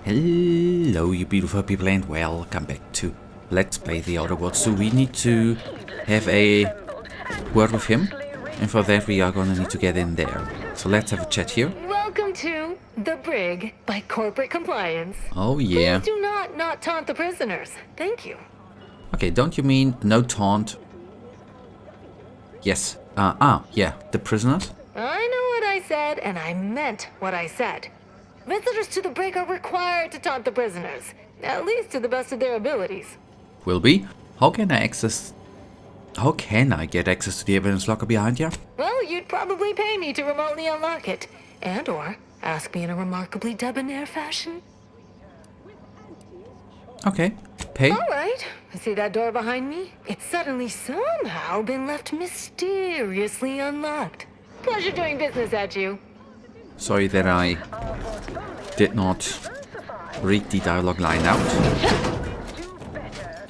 Hello you beautiful people and welcome back to Let's Play the Outer Worlds. So we need to have a word with him, and for that we are gonna need to get in there. So let's have a chat here. Welcome to The Brig by Corporate Compliance. Oh yeah. Please do not taunt the prisoners. Thank you. Okay, don't you mean no taunt? Yes. Yeah, the prisoners? I know what I said, and I meant what I said. Visitors to the brig are required to taunt the prisoners, at least to the best of their abilities. Will be. How can I get access to the evidence locker behind here? Well, you'd probably pay me to remotely unlock it, and or ask me in a remarkably debonair fashion. Okay, pay. All right. See that door behind me? It's suddenly somehow been left mysteriously unlocked. Pleasure doing business at you. Sorry that I did not read the dialogue line out.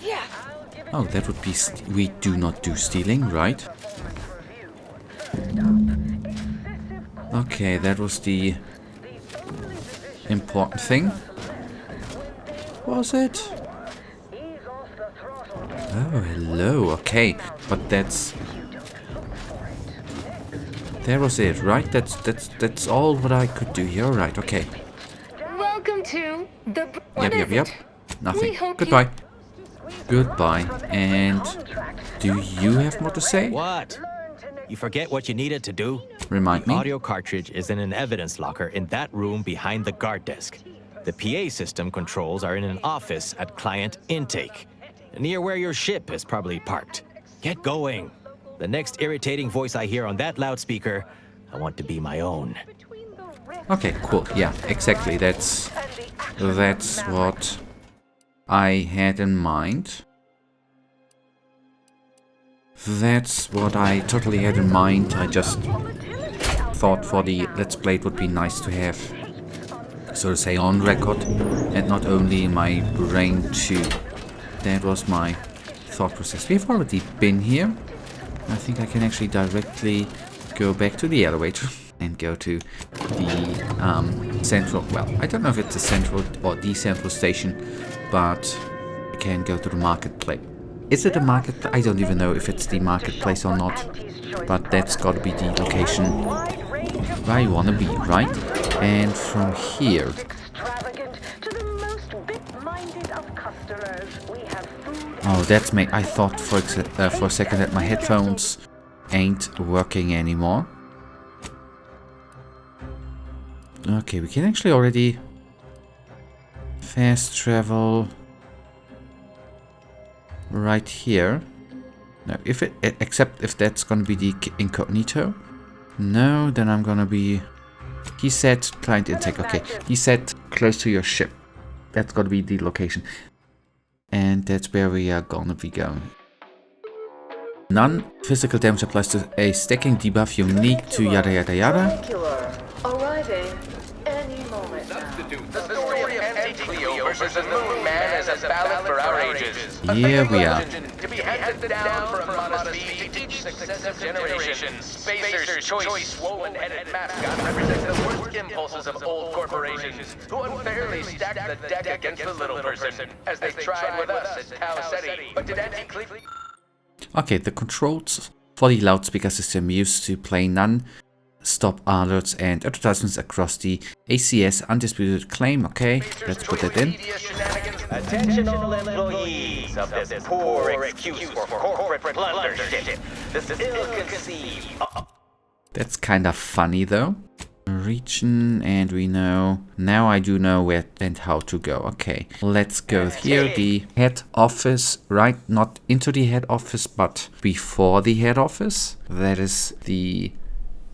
Yeah. Oh, that would be... we do not do stealing, right? Okay, that was the important thing. Was it? Oh, hello, okay. But that's... that was it, right? That's all what I could do here, right? Okay. Welcome to the... Yep. Nothing. Goodbye. Goodbye. And do you have more to say? What? You forget what you needed to do? Remind me. The audio cartridge is in an evidence locker in that room behind the guard desk. The PA system controls are in an office at client intake, near where your ship is probably parked. Get going. The next irritating voice I hear on that loudspeaker, I want to be my own. Okay, cool. Yeah, exactly. That's what I had in mind. That's what I totally had in mind. I just thought for the Let's Play it would be nice to have, so to say, on record, and not only in my brain too. That was my thought process. We've already been here. I think I can actually directly go back to the elevator and go to the central... well, I don't know if it's a central or the central station, but I can go to the marketplace. Is it a marketplace? I don't even know if it's the marketplace or not, but that's got to be the location where I want to be, right? And from here... oh, that's me. I thought for a second that my headphones ain't working anymore. Okay, we can actually already fast travel right here. No, if it, except if that's gonna be the incognito. No, then I'm gonna be... he said client intake. Okay, he said close to your ship. That's gotta be the location. And that's where we are gonna be going. Non-physical damage applies to a stacking debuff unique to yada yada yada. Arriving any moment now. The story of Anti-Cleo versus the Moon Man is a ballad for our ages. Here we are. To be handed down from modest fee to teach successive generations. Spacer's choice swollen-headed mascot represents the worst impulses of old corporations, who unfairly stack the deck against the little person, as they tried with us at Tau Ceti. But did Anti-Cleo... okay, the controls for the loudspeaker system used to play non-stop alerts and advertisements across the ACS undisputed claim. Okay, let's put that in. Attention all employees of this poor excuse for corporate plundership. This is ill-conceived. That's kind of funny though. Region, and we know... now I do know where and how to go. Okay, let's go here. The head office, right? Not into the head office, but before the head office. That is the...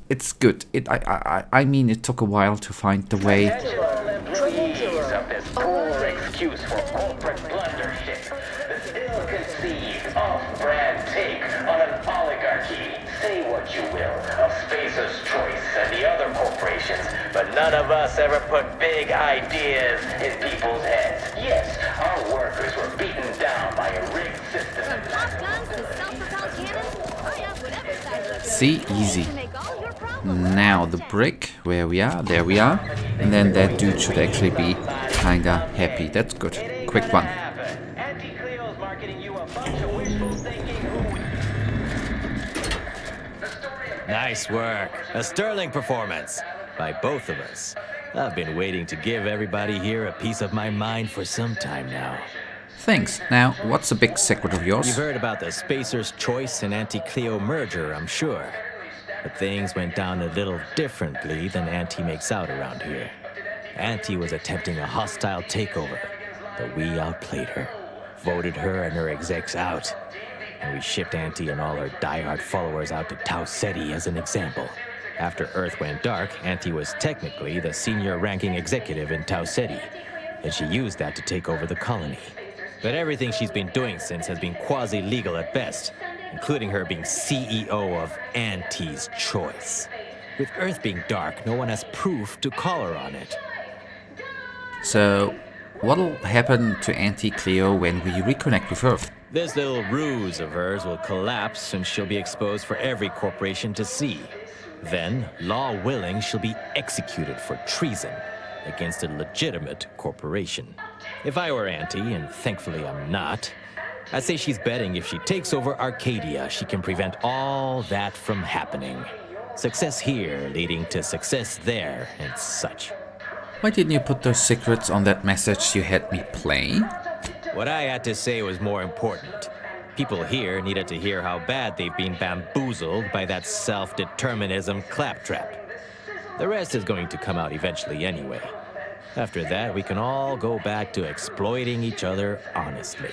it's good. I mean, it took a while to find the way. Employees of this poor excuse for corporate plundership. This ill-conceived, off-brand take on an oligarchy. Say what you will of Spacer's Choice and the other corporations, but none of us ever put big ideas in people's heads. Yes, our workers were beaten down by a rigged system. See, easy. Now the brick, where we are, there we are. And then that dude should actually be kinda happy. That's good. Quick one. Auntie Cleo's marketing you a bunch of wishful thinking Nice work. A sterling performance by both of us. I've been waiting to give everybody here a piece of my mind for some time now. Thanks. Now, what's a big secret of yours? You've heard about the Spacer's Choice and Auntie Cleo merger, I'm sure. But things went down a little differently than Auntie makes out around here. Auntie was attempting a hostile takeover, but we outplayed her, voted her and her execs out. And we shipped Auntie and all her diehard followers out to Tau Ceti as an example. After Earth went dark, Auntie was technically the senior ranking executive in Tau Ceti, and she used that to take over the colony. But everything she's been doing since has been quasi-legal at best, including her being CEO of Auntie's Choice. With Earth being dark, no one has proof to call her on it. So, what'll happen to Auntie Cleo when we reconnect with Earth? This little ruse of hers will collapse and she'll be exposed for every corporation to see. Then, law willing, she'll be executed for treason against a legitimate corporation. If I were Auntie, and thankfully I'm not, I'd say she's betting if she takes over Arcadia, she can prevent all that from happening. Success here leading to success there and such. Why didn't you put those secrets on that message you had me play? What I had to say was more important. People here needed to hear how bad they've been bamboozled by that self-determinism claptrap. The rest is going to come out eventually anyway. After that, we can all go back to exploiting each other honestly.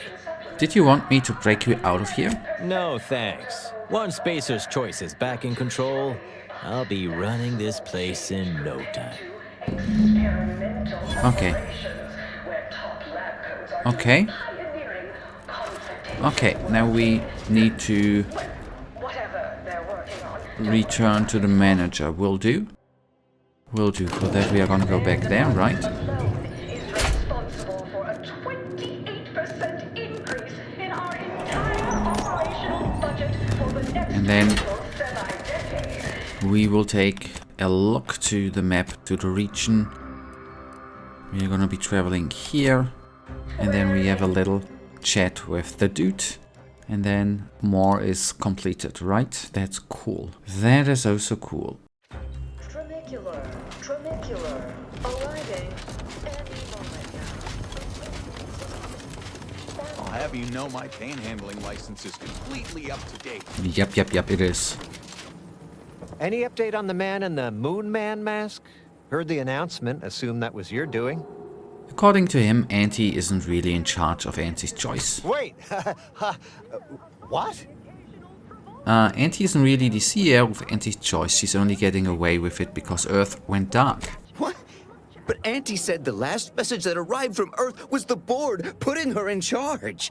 Did you want me to break you out of here? No, thanks. Once Spacer's Choice is back in control, I'll be running this place in no time. Okay. Okay. Okay, now we need to return to the manager. Will do. Will do. For that we are gonna go back there, right? And then we will take a look to the map, to the region. We are gonna be traveling here. And then we have a little chat with the dude. And then more is completed, right? That's cool. That is also cool. Tramicular, arriving any moment now. I'll have you know my panhandling license is completely up to date. Yep, it is. Any update on the man in the Moon Man mask? Heard the announcement, assume that was your doing. According to him, Auntie isn't really in charge of Auntie's Choice. Wait! What? Auntie isn't really the CEO of Auntie's Choice. She's only getting away with it because Earth went dark. What? But Auntie said the last message that arrived from Earth was the board putting her in charge.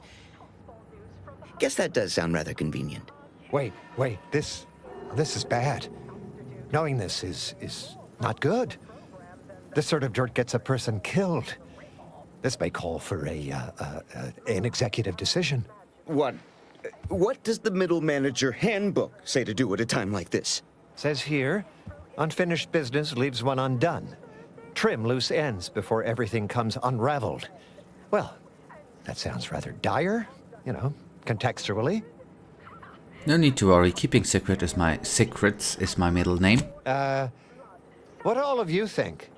Guess that does sound rather convenient. Wait, this is bad. Knowing this is not good. This sort of dirt gets a person killed. This may call for an executive decision. What does the middle manager handbook say to do at a time like this? Says here, unfinished business leaves one undone. Trim loose ends before everything comes unraveled. Well, that sounds rather dire, contextually. No need to worry, keeping secrets is my middle name. What do all of you think?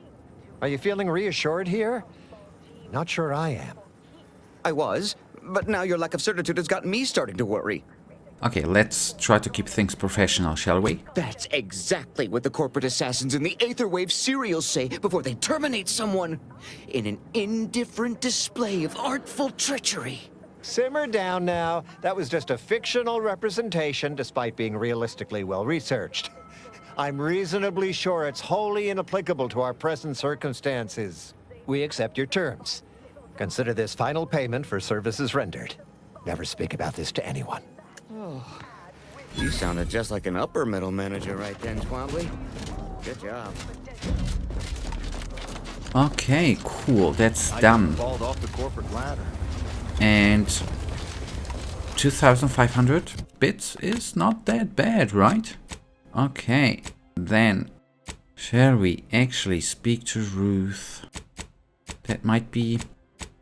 Are you feeling reassured here? Not sure I am. I was, but now your lack of certitude has gotten me starting to worry. Okay, let's try to keep things professional, shall we? That's exactly what the corporate assassins in the Aetherwave serials say before they terminate someone. In an indifferent display of artful treachery. Simmer down now. That was just a fictional representation despite being realistically well-researched. I'm reasonably sure it's wholly inapplicable to our present circumstances. We accept your terms. Consider this final payment for services rendered. Never speak about this to anyone. Oh, you sounded just like an upper middle manager right then, Twombly. Good job. Okay, cool. That's done. Called off the corporate ladder. And 2,500 bits is not that bad, right? Okay, then Shall we actually speak to Ruth? That might be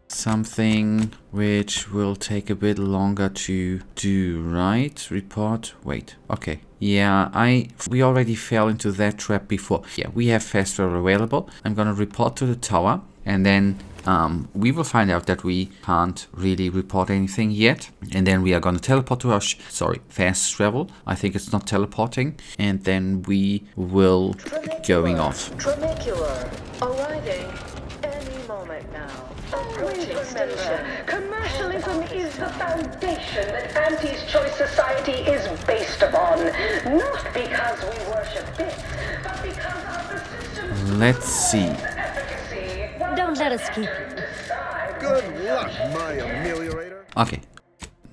something which will take a bit longer to do, right? Report? Wait. Okay. Yeah, we already fell into that trap before. Yeah, we have fast travel available. I'm gonna report to the tower, and then we will find out that we can't really report anything yet. And then we are gonna teleport to our fast travel. I think it's not teleporting. And then we will going off. Tramicular. Arriving any moment now. Approaching station. Commercialism is the foundation that Auntie's Choice Society is based upon. Not because we worship bits, but because of the system's Let's see. efficacy. Don't let us keep you. Good luck, my ameliorator. Okay.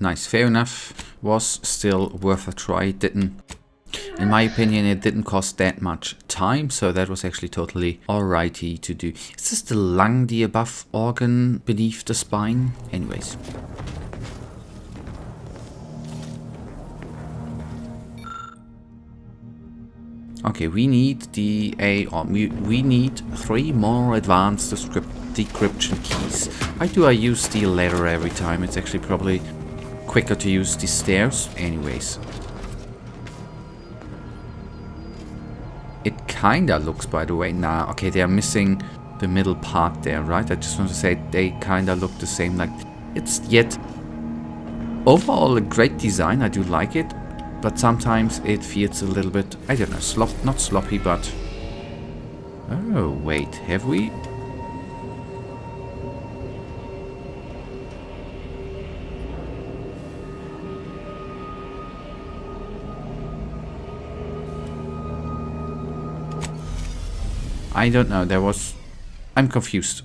Nice. Fair enough. Was still worth a try. In my opinion, it didn't cost that much time, so that was actually totally alrighty to do. Is this the lung, the above organ beneath the spine? Anyways. Okay, we need we need 3 more advanced decryption keys. Why do I use the ladder every time? It's actually probably quicker to use the stairs. Anyways. It kinda looks, by the way, okay, they are missing the middle part there, right? I just want to say they kinda look the same, like, it's yet overall a great design, I do like it, but sometimes it feels a little bit, I don't know, not sloppy, but... Oh, wait, have we? I don't know, I'm confused.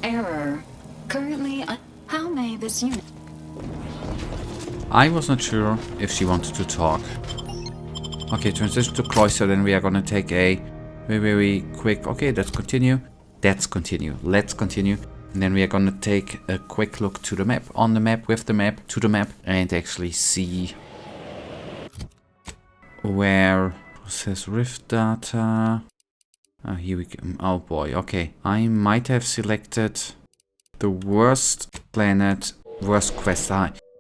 Error. Currently, how may this unit... I was not sure if she wanted to talk. Okay, transition to cloister, then we are gonna take a very quick... Okay, let's continue. Let's continue. And then we are gonna take a quick look to the map. On the map, with the map, to the map. And actually see... where... It says rift data... here we go. Oh boy, okay. I might have selected the worst planet, worst quest.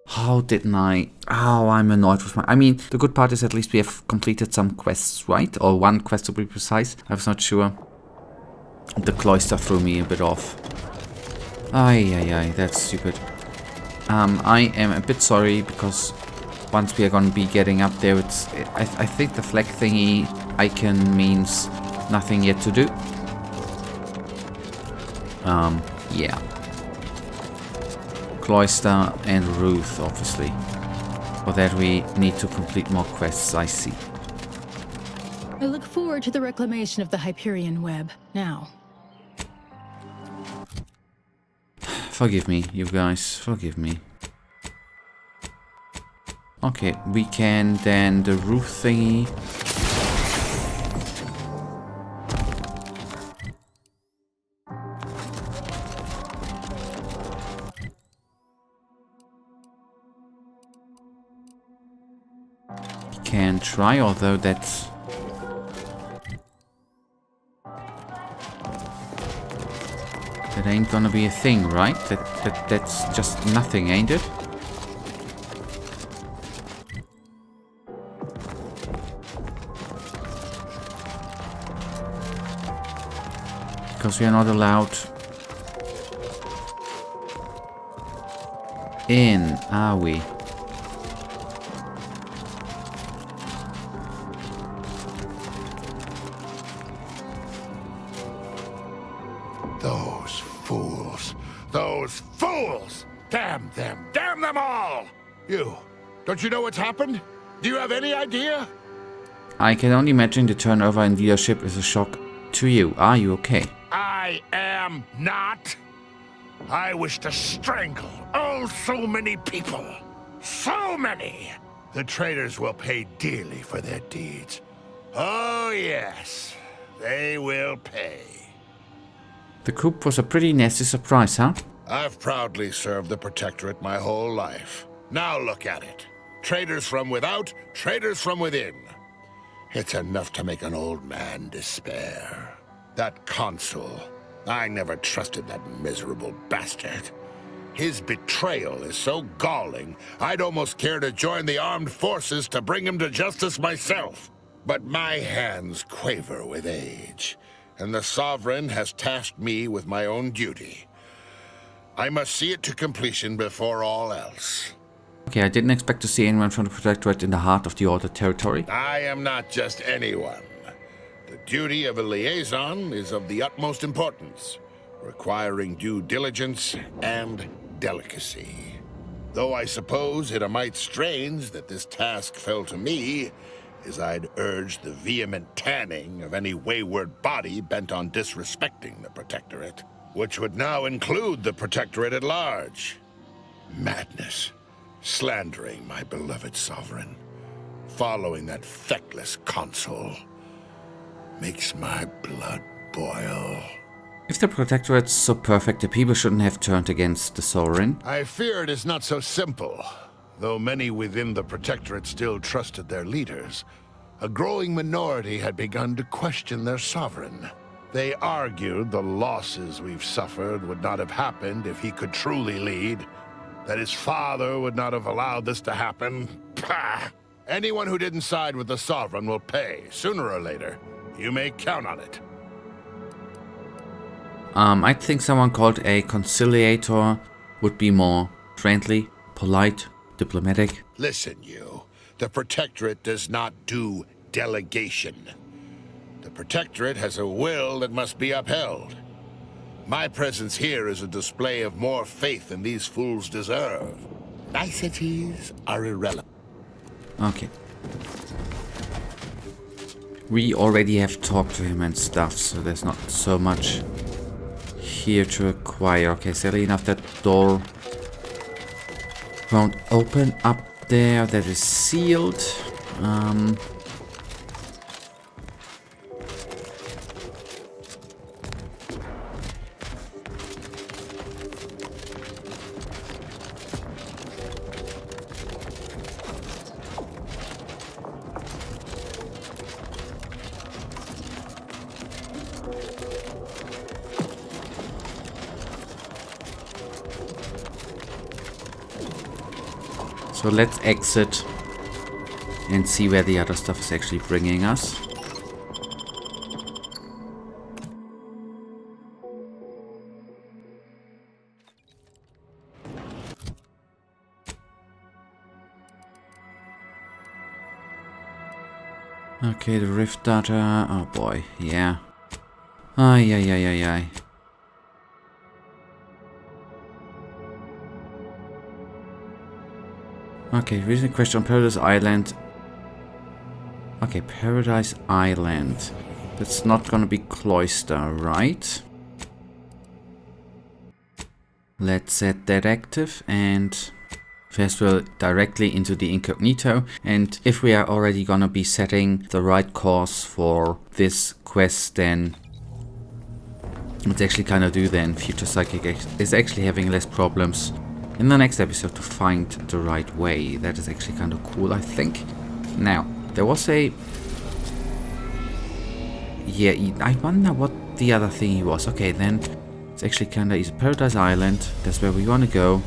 How didn't I... Oh, I'm annoyed with my... I mean, the good part is at least we have completed some quests, right? Or one quest to be precise. I was not sure. The cloister threw me a bit off. Ay, that's stupid. I am a bit sorry because once we are going to be getting up there, I think the flag thingy icon means nothing yet to do. Yeah. Cloister and Ruth, obviously. For that we need to complete more quests, I see. I look forward to the reclamation of the Hyperion web, now. Forgive me, you guys, forgive me. Okay, we can then the roof thingy. Can try, although that's... That ain't gonna be a thing, right? That's just nothing, ain't it? Because we are not allowed in, are we? Those fools! Damn them! Damn them all! Don't you know what's happened? Do you have any idea? I can only imagine the turnover in leadership is a shock to you. Are you okay? I am not. I wish to strangle oh so many people. So many! The traitors will pay dearly for their deeds. Oh yes, they will pay. The coup was a pretty nasty surprise, huh? I've proudly served the Protectorate my whole life. Now look at it. Traitors from without, traitors from within. It's enough to make an old man despair. That consul, I never trusted that miserable bastard. His betrayal is so galling, I'd almost care to join the armed forces to bring him to justice myself. But my hands quaver with age, and the Sovereign has tasked me with my own duty. I must see it to completion before all else. Okay, I didn't expect to see anyone from the Protectorate in the heart of the Order territory. I am not just anyone. The duty of a liaison is of the utmost importance, requiring due diligence and delicacy. Though I suppose it a mite strange that this task fell to me, as I'd urge the vehement tanning of any wayward body bent on disrespecting the Protectorate, which would now include the Protectorate at large. Madness. Slandering my beloved Sovereign, following that feckless consul, makes my blood boil. If the Protectorate's so perfect, the people shouldn't have turned against the Sovereign. I fear it is not so simple. Though many within the Protectorate still trusted their leaders, a growing minority had begun to question their Sovereign. They argued the losses we've suffered would not have happened if he could truly lead, that his father would not have allowed this to happen. Pah! Anyone who didn't side with the Sovereign will pay, sooner or later. You may count on it. I think someone called a conciliator would be more friendly, polite, diplomatic. Listen, you. The Protectorate does not do delegation. The Protectorate has a will that must be upheld. My presence here is a display of more faith than these fools deserve. Niceties are irrelevant. Okay. We already have talked to him and stuff, so there's not so much here to acquire. Okay, sadly enough, that door won't open up there. That is sealed. So let's exit and see where the other stuff is actually bringing us. Okay, the rift data. Oh boy, yeah. Ay, ay, ay, ay, ay. Okay, recent question on Paradise Island. Okay, Paradise Island. That's not gonna be Cloister, right? Let's set that active and first we'll directly into the incognito. And if we are already gonna be setting the right course for this quest, then let's actually kind of do then. Future Psychic is actually having less problems in the next episode to find the right way. That is actually kind of cool, I think. Now, there was a... Yeah, I wonder what the other thing was. Okay, then it's actually kind of easy. Paradise Island, that's where we want to go.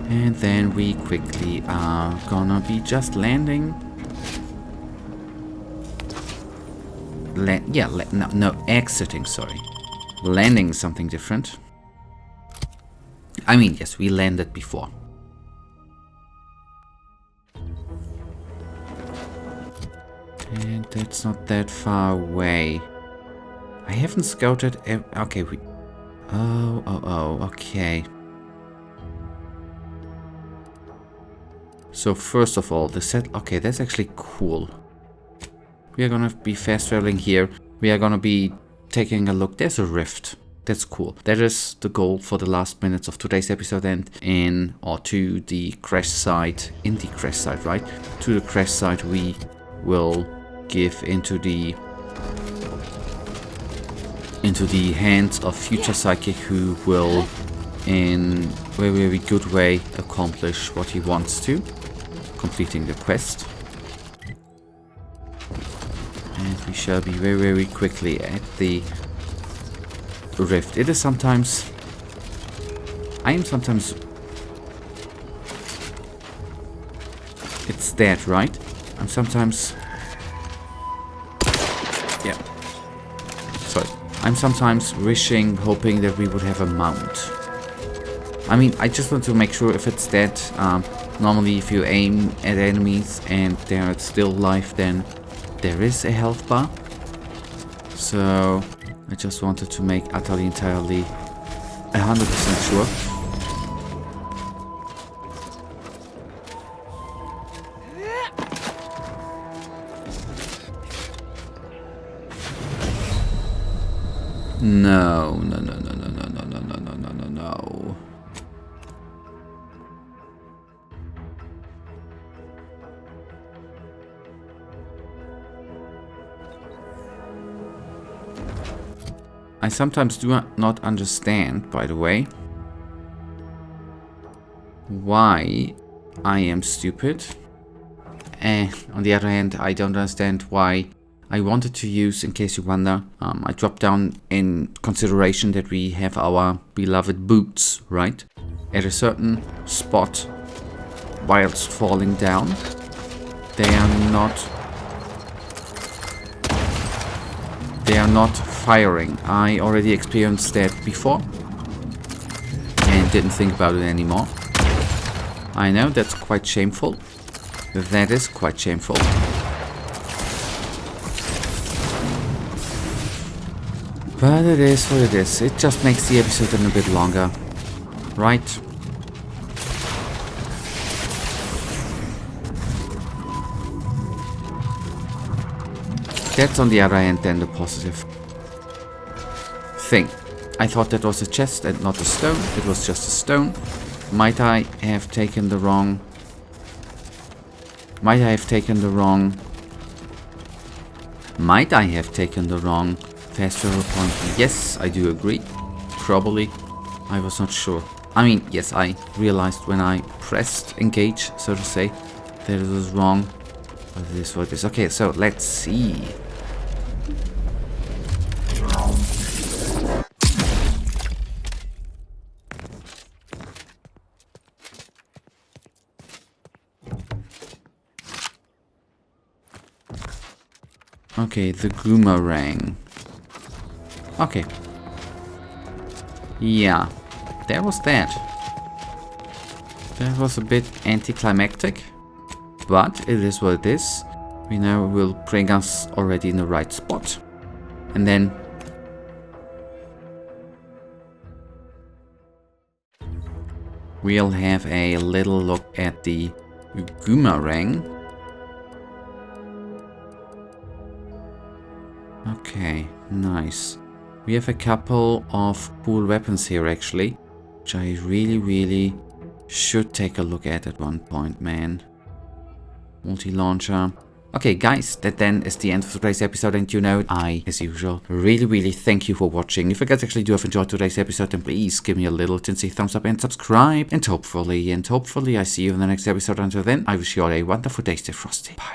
And then we quickly are gonna be just landing. No, exiting, sorry. Landing something different. I mean, yes, we landed before. And that's not that far away. I haven't scouted... Okay, we... Oh, okay. So first of all, the set... Okay, that's actually cool. We are gonna be fast traveling here. We are gonna be taking a look. There's a rift. That's cool. That is the goal for the last minutes of today's episode, and to the crash site, right? To the crash site we will give into the hands of future psychic, who will in a very good way accomplish what he wants to, completing the quest. And we shall be very, very quickly at the rift. It is sometimes... It's that, right? I'm sometimes... Yeah. Sorry. I'm sometimes hoping that we would have a mount. I mean, I just want to make sure if it's dead. Normally if you aim at enemies and they're still alive, then there is a health bar. So I just wanted to make entirely 100% sure. No. I sometimes do not understand, by the way, why I am stupid. And on the other hand, I don't understand why I wanted to use, in case you wonder, I dropped down in consideration that we have our beloved boots, right? At a certain spot, whilst falling down, they are not firing. I already experienced that before and didn't think about it anymore. I know that's quite shameful. That is quite shameful. But it is what it is. It just makes the episode a bit longer, right? That's on the other hand then the positive thing. I thought that was a chest and not a stone. It was just a stone. Might I have taken the wrong fast travel point? Yes, I do agree. Probably. I was not sure. I mean, yes, I realized when I pressed engage, so to say, that it was wrong. But it is what it is. Okay, so let's see. Okay, the Goomerang. Okay. Yeah, there was that. That was a bit anticlimactic, but it is what it is. We now will bring us already in the right spot. And then we'll have a little look at the Goomerang. Okay, nice. We have a couple of cool weapons here actually, which I really should take a look at one point, man. Multi-launcher. Okay guys, that then is the end of today's episode, and you know, I, as usual, really thank you for watching. If you guys actually do have enjoyed today's episode, then please give me a little tinsy thumbs up and subscribe, and hopefully I see you in the next episode. Until then, I wish you all a wonderful day, stay frosty. Bye.